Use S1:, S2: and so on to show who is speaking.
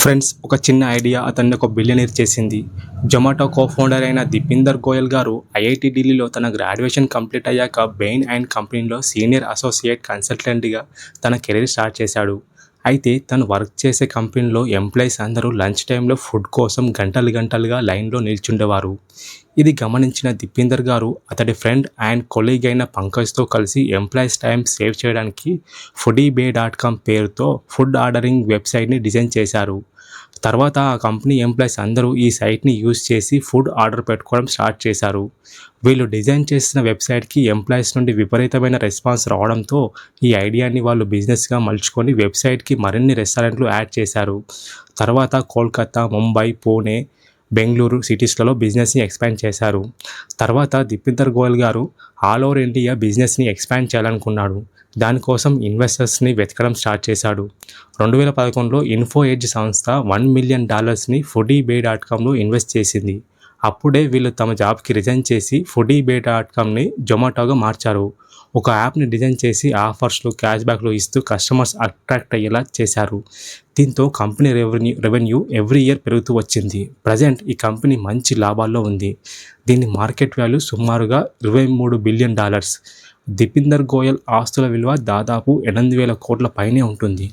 S1: Friends, ఒక చిన్న idea అతన్ని ఒక బిలియనీర్ చేసింది. జొమాటో కో-ఫౌండర్ అయిన దీపిందర్ గోయల్ గారు ఐఐటి ఢిల్లీలో తన గ్రాడ్యుయేషన్ కంప్లీట్ అయ్యాక బెయిన్ అండ్ కంపెనీలో సీనియర్ అసోసియేట్ కన్సల్టెంట్గా తన కెరీర్ స్టార్ట్ చేశాడు. అయితే తను వర్క్ చేసే కంపెనీలో ఎంప్లాయీస్ అందరూ లంచ్ టైంలో ఫుడ్ కోసం గంటలు గంటలుగా లైన్లో నిల్చుండేవారు. ఇది గమనించిన దీపిందర్ గారు అతడి ఫ్రెండ్ అండ్ కొలీగ్ అయిన పంకజ్తో కలిసి ఎంప్లాయీస్ టైం సేవ్ చేయడానికి ఫుడీబే.com పేరుతో ఫుడ్ ఆర్డరింగ్ వెబ్సైట్ని డిజైన్ చేశారు. తర్వాత ఆ కంపెనీ ఎంప్లాయీస్ అందరూ ఈ సైట్ని యూజ్ చేసి ఫుడ్ ఆర్డర్ పెట్టుకోవడం స్టార్ట్ చేశారు. వీళ్ళు డిజైన్ చేసిన వెబ్సైట్కి ఎంప్లాయీస్ నుండి విపరీతమైన రెస్పాన్స్ రావడంతో ఈ ఐడియాని వాళ్ళు బిజినెస్గా మలుచుకొని వెబ్సైట్కి మరిన్ని రెస్టారెంట్లు యాడ్ చేశారు. తర్వాత కోల్కతా, ముంబై, పూణే, బెంగళూరు సిటీస్లలో బిజినెస్ని ఎక్స్పాండ్ చేశారు. తర్వాత దీపిందర్ గోయల్ గారు ఆల్ ఓవర్ ఇండియా బిజినెస్ని ఎక్స్పాండ్ చేయాలనుకున్నాడు. దానికోసం ఇన్వెస్టర్స్ని వెతకడం స్టార్ట్ చేశాడు. 2011లో ఇన్ఫో ఎడ్జ్ సంస్థ $1 మిలియన్ ఫుడీబే.comలో ఇన్వెస్ట్ చేసింది. అప్పుడే వీళ్ళు తమ జాబ్కి రిజైన్ చేసి ఫుడీబే.comని జొమాటోగా మార్చారు. ఒక యాప్ని డిజైన్ చేసి ఆఫర్స్లు, క్యాష్ బ్యాక్లు ఇస్తూ కస్టమర్స్ అట్రాక్ట్ అయ్యేలా చేశారు. దీంతో కంపెనీ రెవెన్యూ ఎవ్రీ ఇయర్ పెరుగుతూ వచ్చింది. ప్రజెంట్ ఈ కంపెనీ మంచి లాభాల్లో ఉంది. దీని మార్కెట్ వాల్యూ సుమారుగా $23 బిలియన్. దీపిందర్ గోయల్ ఆస్తుల విలువ దాదాపు 8,000 కోట్ల పైనే ఉంటుంది.